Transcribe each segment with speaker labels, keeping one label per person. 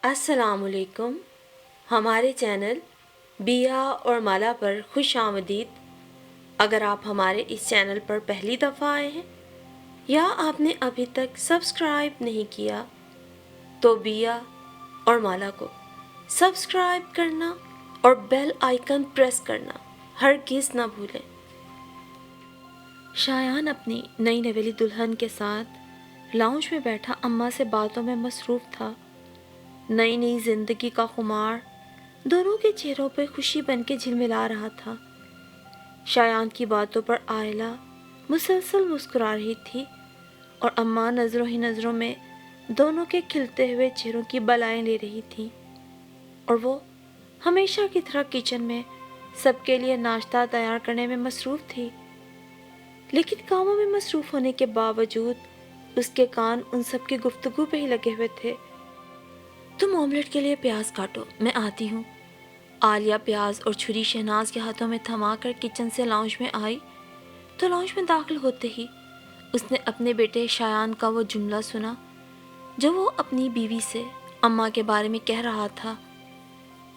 Speaker 1: السلام علیکم. ہمارے چینل بیا اور مالا پر خوش آمدید. اگر آپ ہمارے اس چینل پر پہلی دفعہ آئے ہیں یا آپ نے ابھی تک سبسکرائب نہیں کیا تو بیا اور مالا کو سبسکرائب کرنا اور بیل آئیکن پریس کرنا ہرگز نہ بھولیں. شایان اپنی نئی نویلی دلہن کے ساتھ لاؤنج میں بیٹھا اماں سے باتوں میں مصروف تھا. نئی نئی زندگی کا خمار دونوں کے چہروں پہ خوشی بن کے جھلملا رہا تھا. شایان کی باتوں پر عائلہ مسلسل مسکرا رہی تھی اور اماں نظروں ہی نظروں میں دونوں کے کھلتے ہوئے چہروں کی بلائیں لے رہی تھی اور وہ ہمیشہ کی طرح کچن میں سب کے لیے ناشتہ تیار کرنے میں مصروف تھی. لیکن کاموں میں مصروف ہونے کے باوجود اس کے کان ان سب کی گفتگو پہ ہی لگے ہوئے تھے. تم آملیٹ کے لیے پیاز کاٹو، میں آتی ہوں. عالیہ پیاز اور چھری شہناز کے ہاتھوں میں تھما کر کچن سے لاؤنج میں آئی تو لاؤنج میں داخل ہوتے ہی اس نے اپنے بیٹے شایان کا وہ جملہ سنا جو وہ اپنی بیوی سے اماں کے بارے میں کہہ رہا تھا،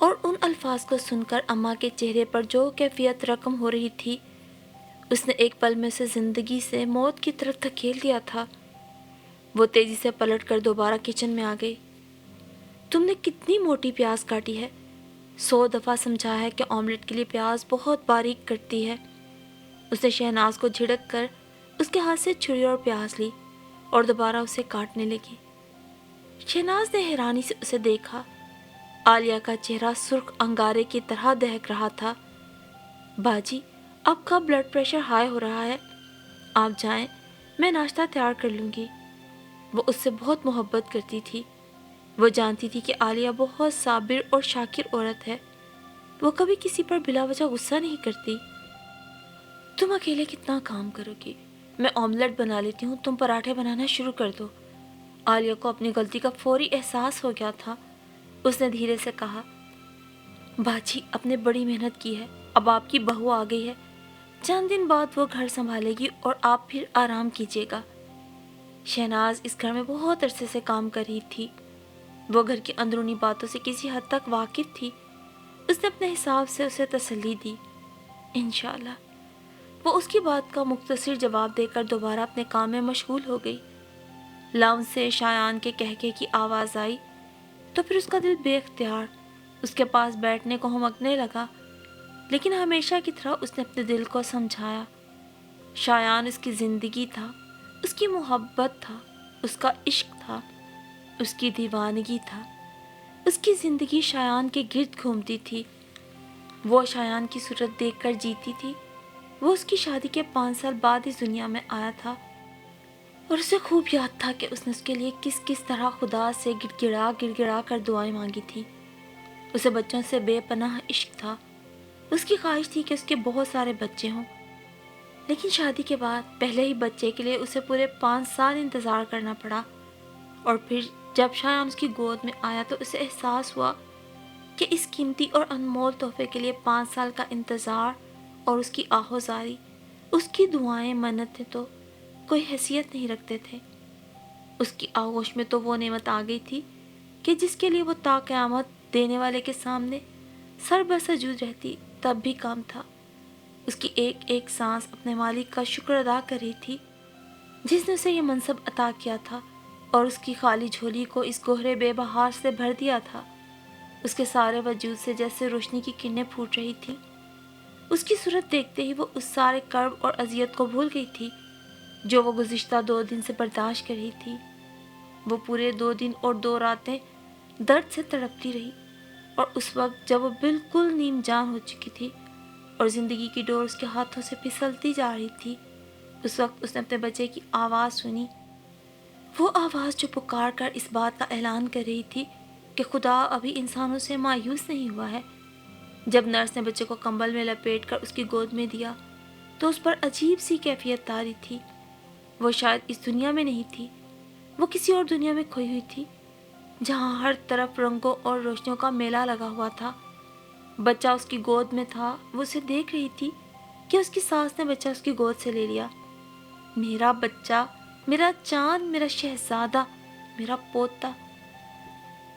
Speaker 1: اور ان الفاظ کو سن کر اماں کے چہرے پر جو کیفیت رقم ہو رہی تھی اس نے ایک پل میں اسے زندگی سے موت کی طرف دھکیل دیا تھا. وہ تیزی سے پلٹ کر دوبارہ کچن میں آ گئی. تم نے کتنی موٹی پیاز کاٹی ہے؟ 100 دفعہ سمجھایا ہے کہ آملیٹ کے لیے پیاز بہت باریک کٹتی ہے. اس نے شہناز کو جھڑک کر اس کے ہاتھ سے چھری اور پیاز لی اور دوبارہ اسے کاٹنے لگی. شہناز نے حیرانی سے اسے دیکھا. عالیہ کا چہرہ سرخ انگارے کی طرح دہک رہا تھا. باجی، آپ کا بلڈ پریشر ہائی ہو رہا ہے، آپ جائیں، میں ناشتہ تیار کر لوں گی. وہ اس سے بہت محبت کرتی تھی. وہ جانتی تھی کہ عالیہ بہت صابر اور شاکر عورت ہے. وہ کبھی کسی پر بلا وجہ غصہ نہیں کرتی. تم اکیلے کتنا کام کرو گی؟ میں آملیٹ بنا لیتی ہوں، تم پراٹھے بنانا شروع کر دو. عالیہ کو اپنی غلطی کا فوری احساس ہو گیا تھا. اس نے دھیرے سے کہا، باجی آپ نے بڑی محنت کی ہے، اب آپ کی بہو آ گئی ہے، چند دن بعد وہ گھر سنبھالے گی اور آپ پھر آرام کیجیے گا. شہناز اس گھر میں بہت عرصے سے کام کر رہی تھی. وہ گھر کی اندرونی باتوں سے کسی حد تک واقف تھی. اس نے اپنے حساب سے اسے تسلی دی. انشاءاللہ. وہ اس کی بات کا مختصر جواب دے کر دوبارہ اپنے کام میں مشغول ہو گئی. لاؤنج سے شایان کے کہکے کی آواز آئی تو پھر اس کا دل بے اختیار اس کے پاس بیٹھنے کو ہمکنے لگا. لیکن ہمیشہ کی طرح اس نے اپنے دل کو سمجھایا. شایان اس کی زندگی تھا، اس کی محبت تھا، اس کا عشق تھا، اس کی دیوانگی تھا. اس کی زندگی شایان کے گرد گھومتی تھی. وہ شایان کی صورت دیکھ کر جیتی تھی. وہ اس کی شادی کے 5 سال بعد اس دنیا میں آیا تھا اور اسے خوب یاد تھا کہ اس نے اس کے لیے کس کس طرح خدا سے گڑ گڑا کر دعائیں مانگی تھی. اسے بچوں سے بے پناہ عشق تھا. اس کی خواہش تھی کہ اس کے بہت سارے بچے ہوں. لیکن شادی کے بعد پہلے ہی بچے کے لیے اسے پورے 5 سال انتظار کرنا پڑا. اور پھر جب شایان اس کی گود میں آیا تو اسے احساس ہوا کہ اس قیمتی اور انمول تحفے کے لیے 5 سال کا انتظار اور اس کی آہوزاری، اس کی دعائیں، منتیں تو کوئی حیثیت نہیں رکھتے تھے. اس کی آغوش میں تو وہ نعمت آ گئی تھی کہ جس کے لیے وہ تا قیامت دینے والے کے سامنے سر بسجود رہتی تب بھی کام تھا. اس کی ایک ایک سانس اپنے مالک کا شکر ادا کر رہی تھی جس نے اسے یہ منصب عطا کیا تھا اور اس کی خالی جھولی کو اس گہرے بے بہار سے بھر دیا تھا. اس کے سارے وجود سے جیسے روشنی کی کرنیں پھوٹ رہی تھی. اس کی صورت دیکھتے ہی وہ اس سارے کرب اور اذیت کو بھول گئی تھی جو وہ گزشتہ 2 دن سے برداشت کر رہی تھی. وہ پورے 2 دن اور 2 راتیں درد سے تڑپتی رہی اور اس وقت جب وہ بالکل نیم جان ہو چکی تھی اور زندگی کی ڈور اس کے ہاتھوں سے پھسلتی جا رہی تھی، اس وقت اس نے اپنے بچے کی آواز سنی. وہ آواز جو پکار کر اس بات کا اعلان کر رہی تھی کہ خدا ابھی انسانوں سے مایوس نہیں ہوا ہے. جب نرس نے بچے کو کمبل میں لپیٹ کر اس کی گود میں دیا تو اس پر عجیب سی کیفیت طاری تھی. وہ شاید اس دنیا میں نہیں تھی، وہ کسی اور دنیا میں کھوئی ہوئی تھی جہاں ہر طرف رنگوں اور روشنیوں کا میلہ لگا ہوا تھا. بچہ اس کی گود میں تھا. وہ اسے دیکھ رہی تھی کہ اس کی ساس نے بچہ اس کی گود سے لے لیا. میرا بچہ، میرا چاند، میرا شہزادہ، میرا پوتا.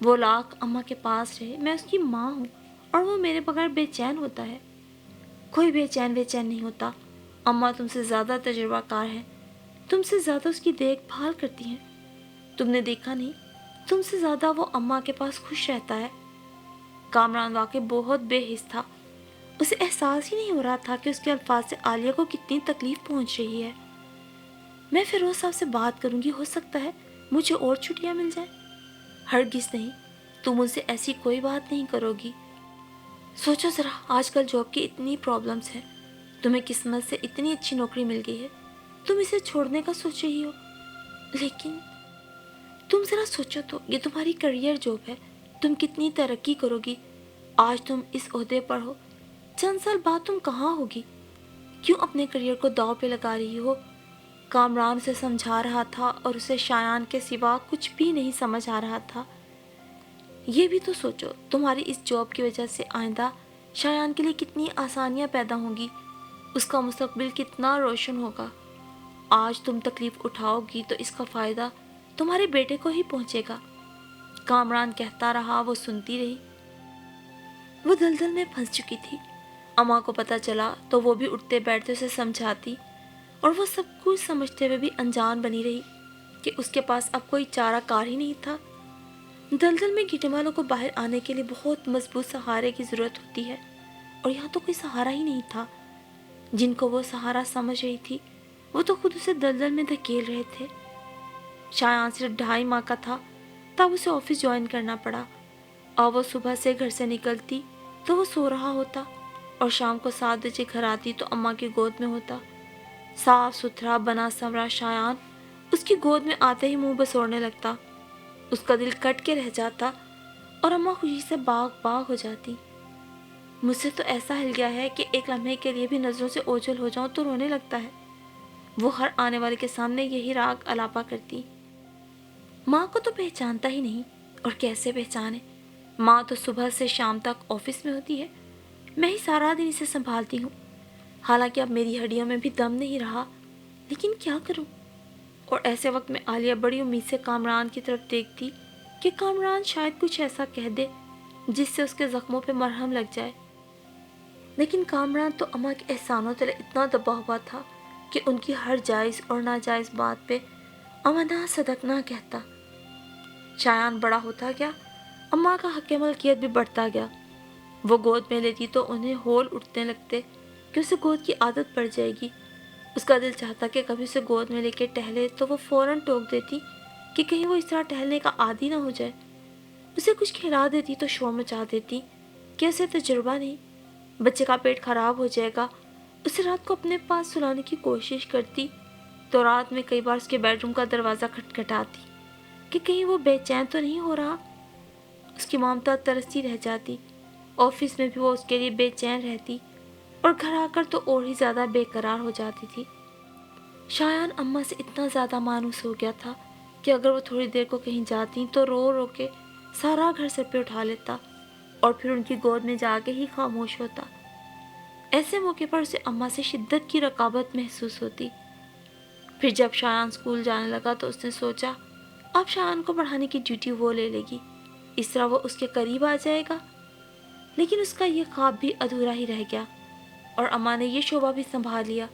Speaker 1: وہ لاکھ اماں کے پاس رہے، میں اس کی ماں ہوں اور وہ میرے بغیر بے چین ہوتا ہے۔ کوئی بے چین نہیں ہوتا۔ اماں تم سے زیادہ تجربہ کار ہے، تم سے زیادہ اس کی دیکھ بھال کرتی ہیں۔ تم نے دیکھا نہیں، تم سے زیادہ وہ اماں کے پاس خوش رہتا ہے۔ کامران واقعی بہت بے حس تھا۔ اسے احساس ہی نہیں ہو رہا تھا کہ اس کے الفاظ سے عالیہ کو کتنی تکلیف پہنچ رہی ہے۔ میں فیروز صاحب سے بات کروں گی، ہو سکتا ہے مجھے اور چھٹیاں مل جائیں۔ ہرگز نہیں، تم ان سے ایسی کوئی بات نہیں کرو گی۔ سوچو ذرا، آج کل جاب کی اتنی پرابلمز ہیں، تمہیں قسمت سے اتنی اچھی نوکری مل گئی ہے، تم اسے چھوڑنے کا سوچ رہی ہو۔ لیکن تم ذرا سوچو تو، یہ تمہاری کریئر جاب ہے، تم کتنی ترقی کرو گی۔ آج تم اس عہدے پر ہو، چند سال بعد تم کہاں ہوگی؟ کیوں اپنے کریئر کو داؤ پہ لگا رہی ہو؟ کامران اسے سمجھا رہا تھا اور اسے شایان کے سوا کچھ بھی نہیں سمجھ آ رہا تھا۔ یہ بھی تو سوچو، تمہاری اس جاب کی وجہ سے آئندہ شایان کے لیے کتنی آسانیاں پیدا ہوں گی، اس کا مستقبل کتنا روشن ہوگا۔ آج تم تکلیف اٹھاؤ گی تو اس کا فائدہ تمہارے بیٹے کو ہی پہنچے گا۔ کامران کہتا رہا، وہ سنتی رہی۔ وہ دلدل میں پھنس چکی تھی۔ اماں کو پتہ چلا تو وہ بھی اٹھتے بیٹھتے اسے سمجھاتی، اور وہ سب کچھ سمجھتے ہوئے بھی انجان بنی رہی کہ اس کے پاس اب کوئی چارہ کار ہی نہیں تھا۔ دلدل میں گھٹنے والوں کو باہر آنے کے لیے بہت مضبوط سہارے کی ضرورت ہوتی ہے، اور یہاں تو کوئی سہارا ہی نہیں تھا۔ جن کو وہ سہارا سمجھ رہی تھی وہ تو خود اسے دلدل میں دھکیل رہے تھے۔ شایان صرف 2.5 ماہ کا تھا تب اسے آفس جوائن کرنا پڑا، اور وہ صبح سے گھر سے نکلتی تو وہ سو رہا ہوتا، اور شام کو 7 بجے گھر آتی تو اماں کی گود میں ہوتا۔ صاف ستھرا بنا سنورا شایان اس کی گود میں آتے ہی منہ بسوڑنے لگتا۔ اس کا دل کٹ کے رہ جاتا اور اماں خوشی سے باغ باغ ہو جاتی۔ مجھ سے تو ایسا ہل گیا ہے کہ ایک لمحے کے لیے بھی نظروں سے اوجھل ہو جاؤں تو رونے لگتا ہے۔ وہ ہر آنے والے کے سامنے یہی راگ الاپا کرتی۔ ماں کو تو پہچانتا ہی نہیں، اور کیسے پہچانے؟ ماں تو صبح سے شام تک آفس میں ہوتی ہے، میں ہی سارا دن اسے سنبھالتی ہوں۔ حالانکہ اب میری ہڈیوں میں بھی دم نہیں رہا، لیکن کیا کروں؟ اور ایسے وقت میں عالیہ بڑی امید سے کامران کی طرف دیکھتی کہ کامران شاید کچھ ایسا کہہ دے جس سے اس کے زخموں پہ مرہم لگ جائے۔ لیکن کامران تو اماں کے احسانوں تلے اتنا دبا ہوا تھا کہ ان کی ہر جائز اور ناجائز بات پہ اماں نہ صدق نہ کہتا۔ شایان بڑا ہوتا گیا، اماں کا حق ملکیت بھی بڑھتا گیا۔ وہ گود میں لیتی تو انہیں ہول اٹھنے لگتے کہ اسے گود کی عادت پڑ جائے گی۔ اس کا دل چاہتا کہ کبھی اسے گود میں لے کے ٹہلے تو وہ فوراً ٹوک دیتی کہ کہیں وہ اس طرح ٹہلنے کا عادی نہ ہو جائے۔ اسے کچھ کھلا دیتی تو شور مچا دیتی کہ اسے تجربہ نہیں، بچے کا پیٹ خراب ہو جائے گا۔ اسے رات کو اپنے پاس سلانے کی کوشش کرتی تو رات میں کئی بار اس کے بیڈ روم کا دروازہ کھٹکھٹاتی کہ کہیں وہ بے چین تو نہیں ہو رہا۔ اس کی ممتا ترستی رہ جاتی۔ آفس میں بھی وہ اس کے لیے بے چین رہتی، اور گھر آ کر تو اور ہی زیادہ بے قرار ہو جاتی تھی۔ شایان اماں سے اتنا زیادہ مانوس ہو گیا تھا کہ اگر وہ تھوڑی دیر کو کہیں جاتی تو رو رو کے سارا گھر سر پہ اٹھا لیتا، اور پھر ان کی گود میں جا کے ہی خاموش ہوتا۔ ایسے موقع پر اسے اماں سے شدت کی رقابت محسوس ہوتی۔ پھر جب شایان اسکول جانے لگا تو اس نے سوچا اب شایان کو پڑھانے کی ڈیوٹی وہ لے لے گی، اس طرح وہ اس کے قریب آ جائے گا۔ لیکن اس کا یہ خواب بھی ادھورا ہی رہ گیا، اور اماں نے یہ شعبہ بھی سنبھال لیا۔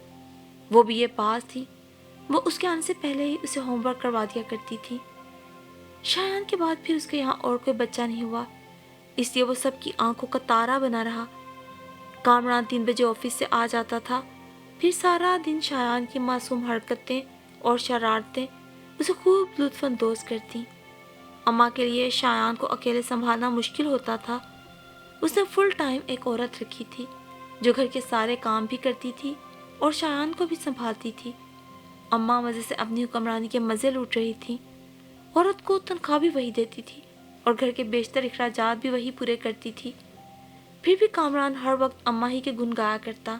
Speaker 1: وہ بھی یہ پاس تھی، وہ اس کے آنے سے پہلے ہی اسے ہوم ورک کروا دیا کرتی تھی۔ شایان کے بعد پھر اس کے یہاں اور کوئی بچہ نہیں ہوا، اس لیے وہ سب کی آنکھوں کا تارا بنا رہا۔ کامران 3 بجے آفس سے آ جاتا تھا، پھر سارا دن شایان کی معصوم حرکتیں اور شرارتیں اسے خوب لطف اندوز کرتی۔ اماں کے لیے شایان کو اکیلے سنبھالنا مشکل ہوتا تھا۔ اس نے فل ٹائم ایک عورت رکھی تھی جو گھر کے سارے کام بھی کرتی تھی اور شایان کو بھی سنبھالتی تھی۔ اماں مزے سے اپنی حکمرانی کے مزے لوٹ رہی تھی۔ عورت کو تنخواہ بھی وہی دیتی تھی اور گھر کے بیشتر اخراجات بھی وہی پورے کرتی تھی۔ پھر بھی کامران ہر وقت اماں ہی کے گن گایا کرتا،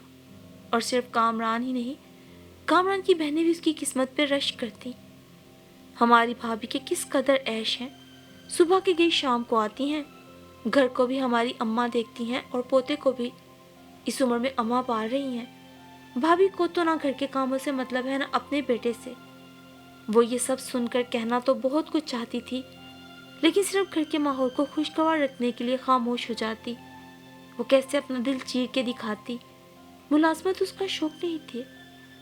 Speaker 1: اور صرف کامران ہی نہیں، کامران کی بہنیں بھی اس کی قسمت پہ رشک کرتی۔ ہماری بھابھی کے کس قدر عیش ہیں، صبح کے گئی شام کو آتی ہیں، گھر کو بھی ہماری اماں دیکھتی ہیں اور پوتے کو بھی، اس عمر میں اماں پال رہی ہیں۔ بھابھی کو تو نہ گھر کے کاموں سے مطلب ہے نہ اپنے بیٹے سے۔ وہ یہ سب سن کر کہنا تو بہت کچھ چاہتی تھی، لیکن صرف گھر کے ماحول کو خوشگوار رکھنے کے لیے خاموش ہو جاتی۔ وہ کیسے اپنا دل چیر کے دکھاتی۔ ملازمت اس کا شوق نہیں تھی،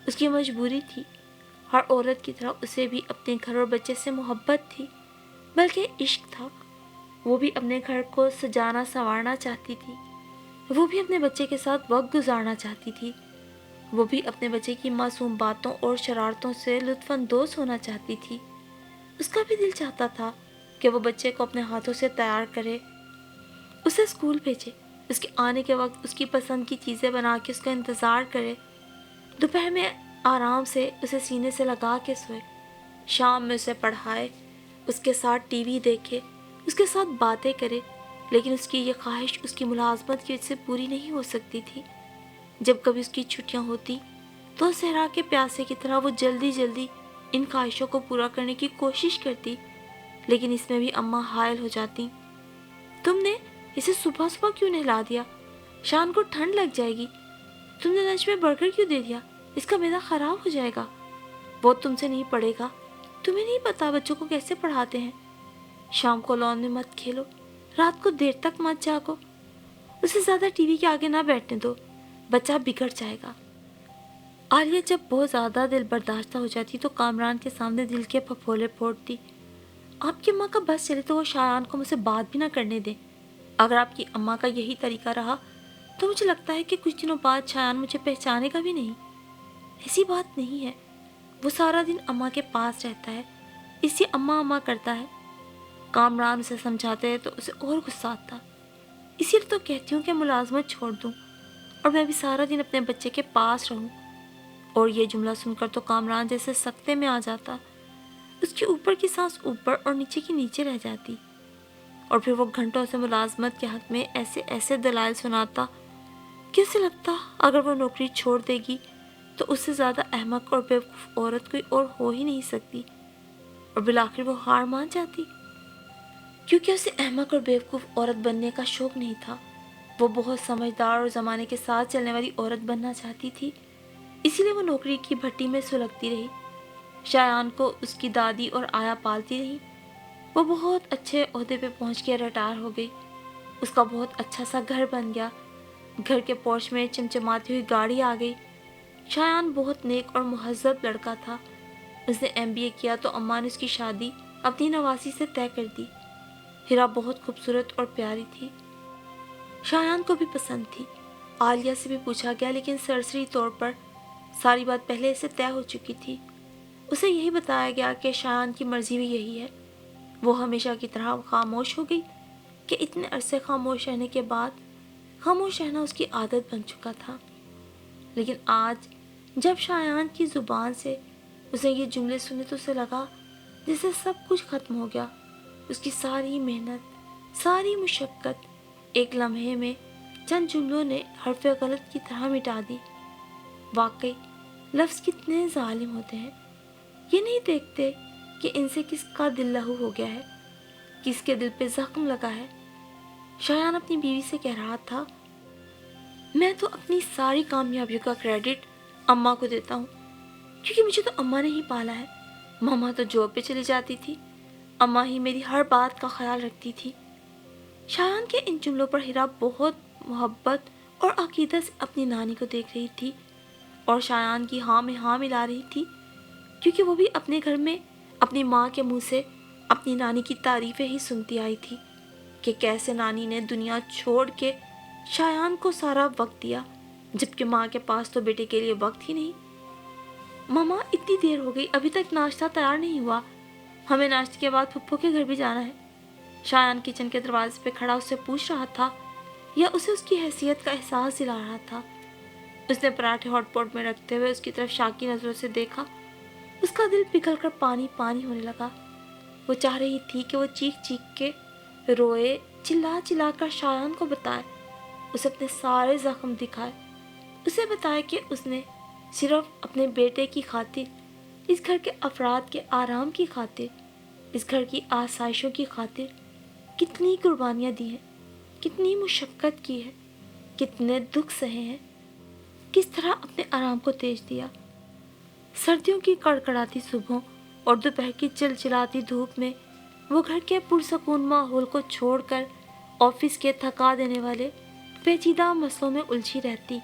Speaker 1: اس کی مجبوری تھی۔ ہر عورت کی طرح اسے بھی اپنے گھر اور بچے سے محبت تھی، بلکہ عشق تھا۔ وہ بھی اپنے گھر کو سجانا سنوارنا چاہتی تھی، وہ بھی اپنے بچے کے ساتھ وقت گزارنا چاہتی تھی، وہ بھی اپنے بچے کی معصوم باتوں اور شرارتوں سے لطف اندوز ہونا چاہتی تھی۔ اس کا بھی دل چاہتا تھا کہ وہ بچے کو اپنے ہاتھوں سے تیار کرے، اسے اسکول بھیجے، اس کے آنے کے وقت اس کی پسند کی چیزیں بنا کے اس کا انتظار کرے، دوپہر میں آرام سے اسے سینے سے لگا کے سوئے، شام میں اسے پڑھائے، اس کے ساتھ ٹی وی دیکھے، اس کے ساتھ باتیں کرے۔ لیکن اس کی یہ خواہش اس کی ملازمت کی وجہ سے پوری نہیں ہو سکتی تھی۔ جب کبھی اس کی چھٹیاں ہوتی تو صحرا کے پیاسے کی طرح وہ جلدی جلدی ان خواہشوں کو پورا کرنے کی کوشش کرتی، لیکن اس میں بھی اماں حائل ہو جاتی۔ تم نے اسے صبح صبح کیوں نہلا دیا؟ شام کو ٹھنڈ لگ جائے گی۔ تم نے لنچ میں برگر کیوں دے دیا؟ اس کا معدہ خراب ہو جائے گا۔ وہ تم سے نہیں پڑھے گا، تمہیں نہیں پتا بچوں کو کیسے پڑھاتے ہیں۔ شام کو لان میں مت کھیلو، رات کو دیر تک مت جاگو، اسے زیادہ ٹی وی کے آگے نہ بیٹھنے دو، بچہ بگڑ جائے گا۔ عالیہ جب بہت زیادہ دل برداشتہ ہو جاتی تو کامران کے سامنے دل کے پھپھولے پھوڑتی۔ آپ کی اماں کا بس چلے تو وہ شایان کو مجھ سے بات بھی نہ کرنے دیں۔ اگر آپ کی اماں کا یہی طریقہ رہا تو مجھے لگتا ہے کہ کچھ دنوں بعد شایان مجھے پہچانے گا بھی نہیں۔ ایسی بات نہیں ہے، وہ سارا دن اماں کے پاس رہتا ہے، اس سے اماں اماں کرتا ہے۔ کامران اسے سمجھاتے تو اسے اور غصہ آتا۔ اسی لیے تو کہتی ہوں کہ ملازمت چھوڑ دوں اور میں بھی سارا دن اپنے بچے کے پاس رہوں۔ اور یہ جملہ سن کر تو کامران جیسے سکتے میں آ جاتا، اس کی اوپر کی سانس اوپر اور نیچے کی نیچے رہ جاتی، اور پھر وہ گھنٹوں سے ملازمت کے حق میں ایسے ایسے دلائل سناتا کہ اسے لگتا اگر وہ نوکری چھوڑ دے گی تو اس سے زیادہ احمق اور بیوقوف عورت کوئی اور ہو ہی نہیں سکتی، اور بالآخر وہ ہار مان جاتی، کیونکہ اسے احمق اور بیوقوف عورت بننے کا شوق نہیں تھا۔ وہ بہت سمجھدار اور زمانے کے ساتھ چلنے والی عورت بننا چاہتی تھی، اسی لیے وہ نوکری کی بھٹی میں سلگتی رہی۔ شایان کو اس کی دادی اور آیا پالتی رہی۔ وہ بہت اچھے عہدے پہ پہنچ کے ریٹائر ہو گئی، اس کا بہت اچھا سا گھر بن گیا، گھر کے پورچ میں چمچماتی ہوئی گاڑی آ گئی۔ شایان بہت نیک اور مہذب لڑکا تھا۔ اس نے MBA کیا تو اماں نے اس کی شادی اپنی نواسی سے طے کر دی۔ ہیرا بہت خوبصورت اور پیاری تھی، شایان کو بھی پسند تھی۔ عالیہ سے بھی پوچھا گیا لیکن سرسری طور پر ساری بات پہلے سے طے ہو چکی تھی۔ اسے یہی بتایا گیا کہ شایان کی مرضی بھی یہی ہے۔ وہ ہمیشہ کی طرح خاموش ہو گئی کہ اتنے عرصے خاموش رہنے کے بعد خاموش رہنا اس کی عادت بن چکا تھا۔ لیکن آج جب شایان کی زبان سے اسے یہ جملے سنے تو اسے لگا جیسے سب کچھ ختم ہو گیا۔ اس کی ساری محنت، ساری مشقت ایک لمحے میں چند جملوں نے حرف غلط کی طرح مٹا دی۔ واقعی لفظ کتنے ظالم ہوتے ہیں، یہ نہیں دیکھتے کہ ان سے کس کا دل لہو ہو گیا ہے، کس کے دل پہ زخم لگا ہے۔ شایان اپنی بیوی سے کہہ رہا تھا، میں تو اپنی ساری کامیابیوں کا کریڈٹ اماں کو دیتا ہوں، کیونکہ مجھے تو اماں نے ہی پالا ہے۔ ماما تو جاب پہ چلی جاتی تھی، اماں ہی میری ہر بات کا خیال رکھتی تھی۔ شایان کے ان جملوں پر ہیرا بہت محبت اور عقیدت سے اپنی نانی کو دیکھ رہی تھی، اور شایان کی ہاں میں ہاں ملا رہی تھی، کیونکہ وہ بھی اپنے گھر میں اپنی ماں کے منہ سے اپنی نانی کی تعریفیں ہی سنتی آئی تھی کہ کیسے نانی نے دنیا چھوڑ کے شایان کو سارا وقت دیا، جبکہ ماں کے پاس تو بیٹے کے لیے وقت ہی نہیں۔ ماما اتنی دیر ہو گئی، ابھی تک ناشتہ تیار نہیں ہوا، ہمیں ناشتے کے بعد پھپھو کے گھر بھی جانا ہے۔ شایان کچن کے دروازے پہ کھڑا اس سے پوچھ رہا تھا یا اسے اس کی حیثیت کا احساس دلا رہا تھا۔ اس نے پراٹھے ہاٹ پاٹ میں رکھتے ہوئے اس کی طرف شاکی نظروں سے دیکھا۔ اس کا دل پگھل کر پانی پانی ہونے لگا۔ وہ چاہ رہی تھی کہ وہ چیخ چیخ کے روئے، چلا چلا کر شایان کو بتائے، اسے اپنے سارے زخم دکھائے، اسے بتائے کہ اس نے صرف اپنے بیٹے کی خاطر، اس گھر کے افراد کے آرام کی خاطر، اس گھر کی آسائشوں کی خاطر کتنی قربانیاں دی ہیں، کتنی مشقت کی ہے، کتنے دکھ سہے ہیں، کس طرح اپنے آرام کو تیج دیا۔ سردیوں کی کڑکڑاتی صبحوں اور دوپہر کی چلچلاتی دھوپ میں وہ گھر کے پرسکون ماحول کو چھوڑ کر آفس کے تھکا دینے والے پیچیدہ مسئلوں میں الجھی رہتی۔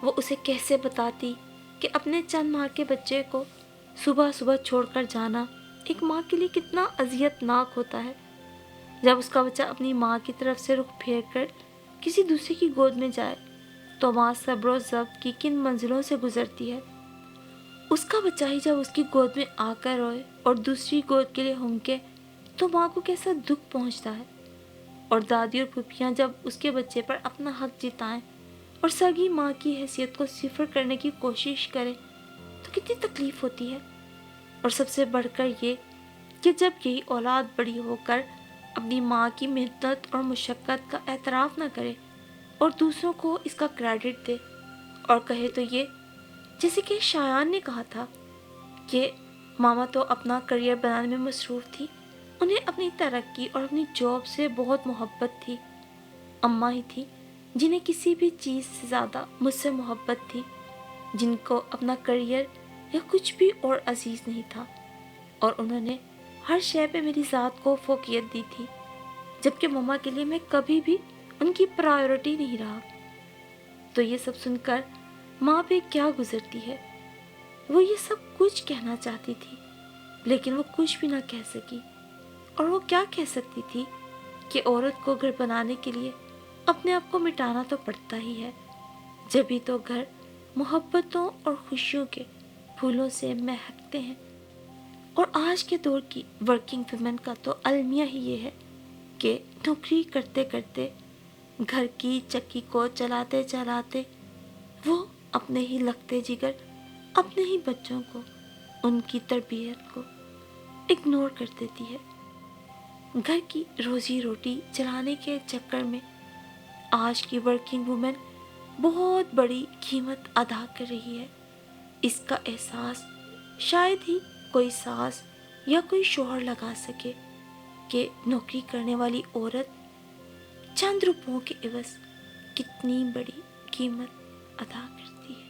Speaker 1: وہ اسے کیسے بتاتی کہ اپنے چند ماہ کے بچے کو صبح صبح چھوڑ کر جانا ایک ماں کے لیے کتنا اذیت ناک ہوتا ہے۔ جب اس کا بچہ اپنی ماں کی طرف سے رخ پھیر کر کسی دوسرے کی گود میں جائے تو ماں صبر و ضبط کی کن منزلوں سے گزرتی ہے۔ اس کا بچہ ہی جب اس کی گود میں آ کر روئے اور دوسری گود کے لیے ہونکے تو ماں کو کیسا دکھ پہنچتا ہے، اور دادی اور پھوپھیاں جب اس کے بچے پر اپنا حق جتائیں اور سگی ماں کی حیثیت کو صفر کرنے کی کوشش کرے تو کتنی تکلیف ہوتی ہے۔ اور سب سے بڑھ کر یہ کہ جب یہی اولاد بڑی ہو کر اپنی ماں کی محنت اور مشقت کا اعتراف نہ کرے اور دوسروں کو اس کا کریڈٹ دے اور کہے تو یہ جیسے کہ شایان نے کہا تھا کہ ماما تو اپنا کریئر بنانے میں مصروف تھی، انہیں اپنی ترقی اور اپنی جاب سے بہت محبت تھی۔ اماں ہی تھی جنہیں کسی بھی چیز سے زیادہ مجھ سے محبت تھی، جن کو اپنا کریئر یا کچھ بھی اور عزیز نہیں تھا، اور انہوں نے ہر شے پہ میری ذات کو فوقیت دی تھی، جبکہ مما کے لیے میں کبھی بھی ان کی پرائیورٹی نہیں رہا۔ تو یہ سب سن کر ماں پہ کیا گزرتی ہے۔ وہ یہ سب کچھ کہنا چاہتی تھی لیکن وہ کچھ بھی نہ کہہ سکی، اور وہ کیا کہہ سکتی تھی کہ عورت کو گھر بنانے کے لیے اپنے آپ کو مٹانا تو پڑتا ہی ہے، جبھی تو گھر محبتوں اور خوشیوں کے پھولوں سے مہکتے ہیں۔ اور آج کے دور کی ورکنگ ویمن کا تو المیہ ہی یہ ہے کہ نوکری کرتے کرتے گھر کی چکی کو چلاتے چلاتے وہ اپنے ہی لگتے جگر اپنے ہی بچوں کو، ان کی تربیت کو اگنور کر دیتی ہے۔ گھر کی روزی روٹی چلانے کے چکر میں آج کی ورکنگ وومن بہت بڑی قیمت ادا کر رہی ہے۔ اس کا احساس شاید ہی کوئی ساس یا کوئی شوہر لگا سکے کہ نوکری کرنے والی عورت چند روپوں کے عوض کتنی بڑی قیمت ادا کرتی ہے۔